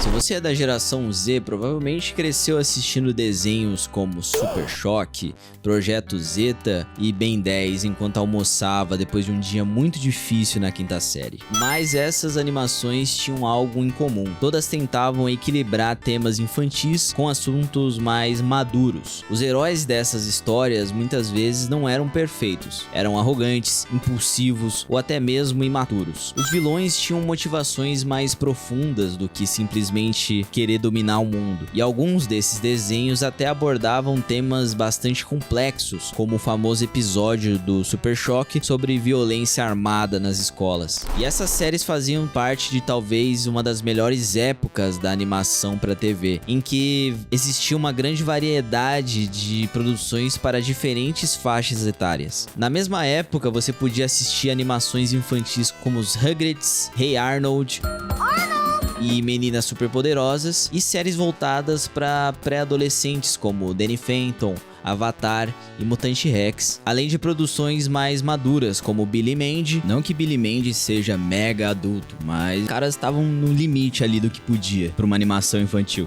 Se você é da geração Z, provavelmente cresceu assistindo desenhos como Super Choque, Projeto Zeta e Ben 10 enquanto almoçava depois de um dia muito difícil na quinta série. Mas essas animações tinham algo em comum. Todas tentavam equilibrar temas infantis com assuntos mais maduros. Os heróis dessas histórias muitas vezes não eram perfeitos, eram arrogantes, impulsivos ou até mesmo imaturos. Os vilões tinham motivações mais profundas do que simplesmente querer dominar o mundo, e alguns desses desenhos até abordavam temas bastante complexos, como o famoso episódio do Super Choque sobre violência armada nas escolas. E essas séries faziam parte de talvez uma das melhores épocas da animação para TV, em que existia uma grande variedade de produções para diferentes faixas etárias. Na mesma época, você podia assistir animações infantis como os Rugrats, Hey Arnold e Meninas Superpoderosas, e séries voltadas para pré-adolescentes como Danny Phantom, Avatar e Mutante Rex, além de produções mais maduras como Billy Mandy. Não que Billy Mandy seja mega adulto, mas os caras estavam no limite ali do que podia para uma animação infantil.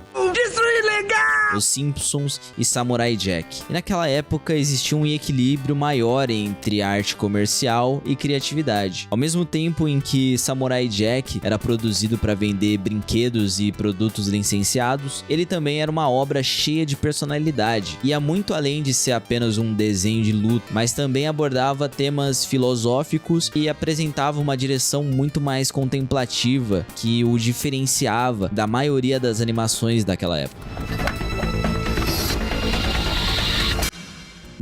Os Simpsons e Samurai Jack. E naquela época existia um equilíbrio maior entre arte comercial e criatividade. Ao mesmo tempo em que Samurai Jack era produzido para vender brinquedos e produtos licenciados, ele também era uma obra cheia de personalidade. Ia muito além de ser apenas um desenho de luta, mas também abordava temas filosóficos e apresentava uma direção muito mais contemplativa que o diferenciava da maioria das animações daquela época.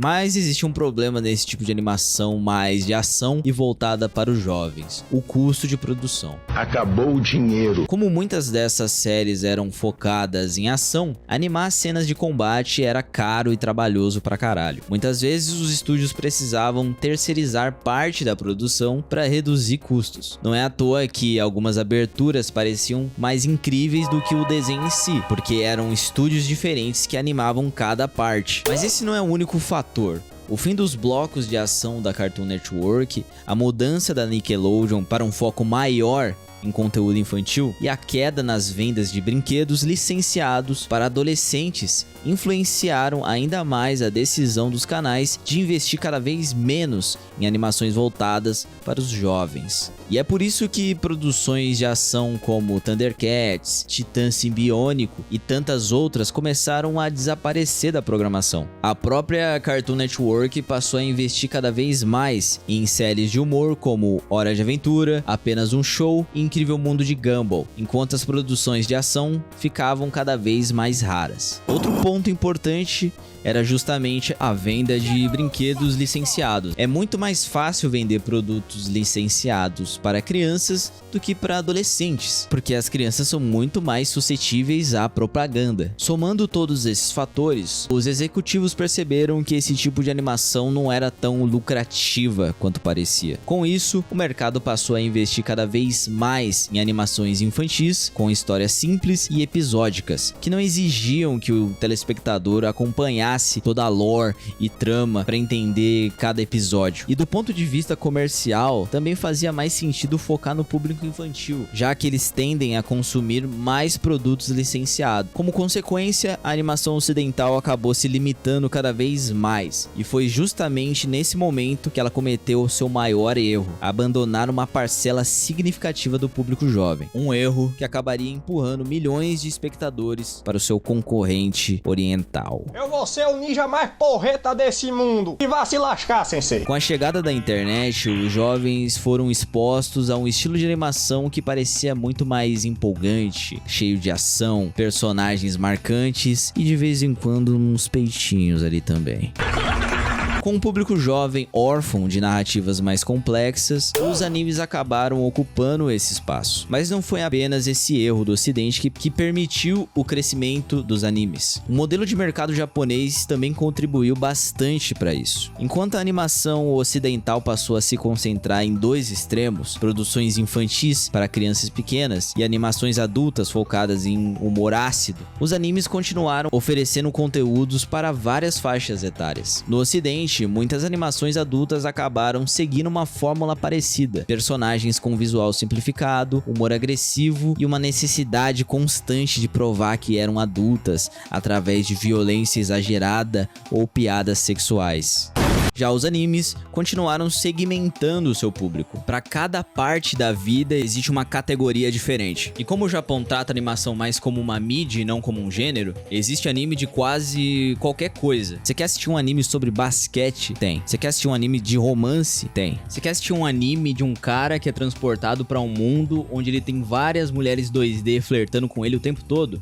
Mas existe um problema nesse tipo de animação mais de ação e voltada para os jovens: o custo de produção. Acabou o dinheiro. Como muitas dessas séries eram focadas em ação, animar cenas de combate era caro e trabalhoso pra caralho. Muitas vezes os estúdios precisavam terceirizar parte da produção para reduzir custos. Não é à toa que algumas aberturas pareciam mais incríveis do que o desenho em si, porque eram estúdios diferentes que animavam cada parte. Mas esse não é o único fator. O fim dos blocos de ação da Cartoon Network, a mudança da Nickelodeon para um foco maior em conteúdo infantil e a queda nas vendas de brinquedos licenciados para adolescentes influenciaram ainda mais a decisão dos canais de investir cada vez menos em animações voltadas para os jovens. E é por isso que produções de ação como Thundercats, Titã Simbiônico e tantas outras começaram a desaparecer da programação. A própria Cartoon Network passou a investir cada vez mais em séries de humor como Hora de Aventura, Apenas um Show e Incrível Mundo de Gumball, enquanto as produções de ação ficavam cada vez mais raras. Outro ponto importante era justamente a venda de brinquedos licenciados. É muito mais fácil vender produtos licenciados para crianças do que para adolescentes, porque as crianças são muito mais suscetíveis à propaganda. Somando todos esses fatores, os executivos perceberam que esse tipo de animação não era tão lucrativa quanto parecia. Com isso, o mercado passou a investir cada vez mais em animações infantis, com histórias simples e episódicas, que não exigiam que o telespectador acompanhasse toda a lore e trama para entender cada episódio. E do ponto de vista comercial, também fazia mais sentido focar no público infantil, já que eles tendem a consumir mais produtos licenciados. Como consequência, a animação ocidental acabou se limitando cada vez mais, e foi justamente nesse momento que ela cometeu o seu maior erro: abandonar uma parcela significativa do público jovem. Um erro que acabaria empurrando milhões de espectadores para o seu concorrente oriental. Eu vou ser o ninja mais porreta desse mundo e vá se lascar, sensei. Com a chegada da internet, os jovens foram expostos a um estilo de animação que parecia muito mais empolgante, cheio de ação, personagens marcantes e de vez em quando uns peitinhos ali também. Com um público jovem órfão de narrativas mais complexas, os animes acabaram ocupando esse espaço. Mas não foi apenas esse erro do ocidente que permitiu o crescimento dos animes. O modelo de mercado japonês também contribuiu bastante para isso. Enquanto a animação ocidental passou a se concentrar em dois extremos, produções infantis para crianças pequenas e animações adultas focadas em humor ácido, os animes continuaram oferecendo conteúdos para várias faixas etárias. No ocidente, Infelizmente, muitas animações adultas acabaram seguindo uma fórmula parecida. Personagens com visual simplificado, humor agressivo e uma necessidade constante de provar que eram adultas através de violência exagerada ou piadas sexuais. Já os animes continuaram segmentando o seu público. Para cada parte da vida existe uma categoria diferente. E como o Japão trata a animação mais como uma mídia e não como um gênero, existe anime de quase qualquer coisa. Você quer assistir um anime sobre basquete? Tem. Você quer assistir um anime de romance? Tem. Você quer assistir um anime de um cara que é transportado para um mundo onde ele tem várias mulheres 2D flertando com ele o tempo todo?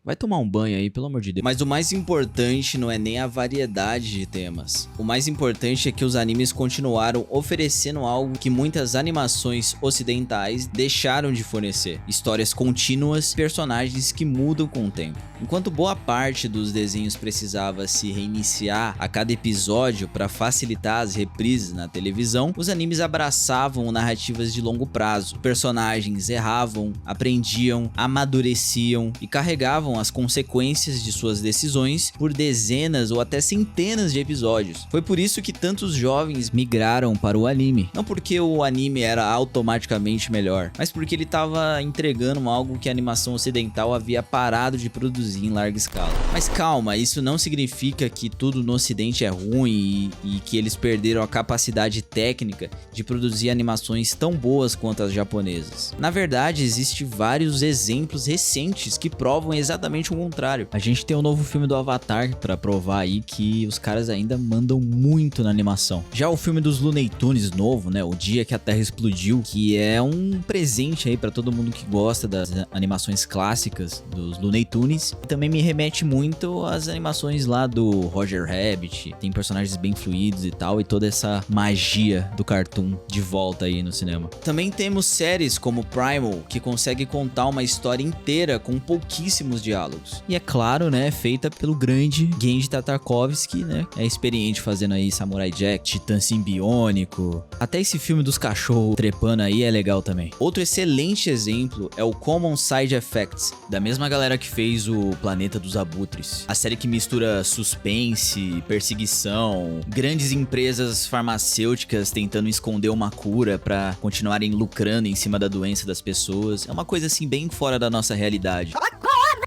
Vai tomar um banho aí, pelo amor de Deus. Mas o mais importante não é nem a variedade de temas. O mais importante é que os animes continuaram oferecendo algo que muitas animações ocidentais deixaram de fornecer. Histórias contínuas, personagens que mudam com o tempo. Enquanto boa parte dos desenhos precisava se reiniciar a cada episódio para facilitar as reprises na televisão, os animes abraçavam narrativas de longo prazo. Personagens erravam, aprendiam, amadureciam e carregavam as consequências de suas decisões por dezenas ou até centenas de episódios. Foi por isso que tantos jovens migraram para o anime. Não porque o anime era automaticamente melhor, mas porque ele estava entregando algo que a animação ocidental havia parado de produzir em larga escala. Mas calma, isso não significa que tudo no ocidente é ruim e que eles perderam a capacidade técnica de produzir animações tão boas quanto as japonesas. Na verdade, existem vários exemplos recentes que provam exatamente o contrário. A gente tem o novo filme do Avatar pra provar aí que os caras ainda mandam muito na animação. Já o filme dos Looney Tunes novo, né, O Dia que a Terra Explodiu, que é um presente aí pra todo mundo que gosta das animações clássicas dos Looney Tunes. E também me remete muito às animações lá do Roger Rabbit. Tem personagens bem fluidos e tal, e toda essa magia do cartoon de volta aí no cinema. Também temos séries como Primal, que consegue contar uma história inteira com pouquíssimos diálogos. E é claro, né, feita pelo grande Genji Tartakovsky, né, é experiente fazendo aí Samurai Jack, Titã Simbiônico, até esse filme dos cachorros trepando aí é legal também. Outro excelente exemplo é o Common Side Effects, da mesma galera que fez o Planeta dos Abutres. A série que mistura suspense, perseguição, grandes empresas farmacêuticas tentando esconder uma cura pra continuarem lucrando em cima da doença das pessoas. É uma coisa assim bem fora da nossa realidade.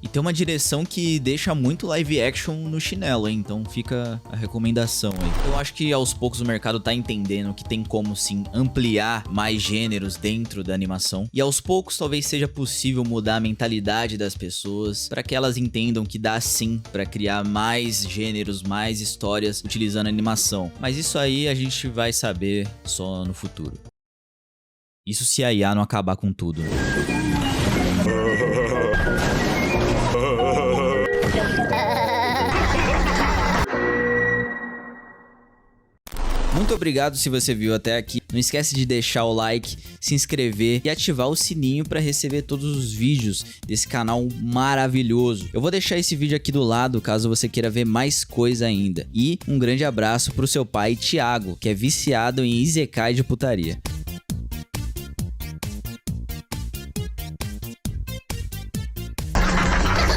E tem uma direção que deixa muito live action no chinelo, hein? Então fica a recomendação aí. Eu acho que aos poucos o mercado tá entendendo que tem como sim ampliar mais gêneros dentro da animação. E aos poucos talvez seja possível mudar a mentalidade das pessoas para que elas entendam que dá sim para criar mais gêneros, mais histórias utilizando a animação. Mas isso aí a gente vai saber só no futuro. Isso se a IA não acabar com tudo. Muito obrigado se você viu até aqui. Não esquece de deixar o like, se inscrever e ativar o sininho para receber todos os vídeos desse canal maravilhoso. Eu vou deixar esse vídeo aqui do lado caso você queira ver mais coisa ainda. E um grande abraço pro seu pai Thiago, que é viciado em Isekai de putaria.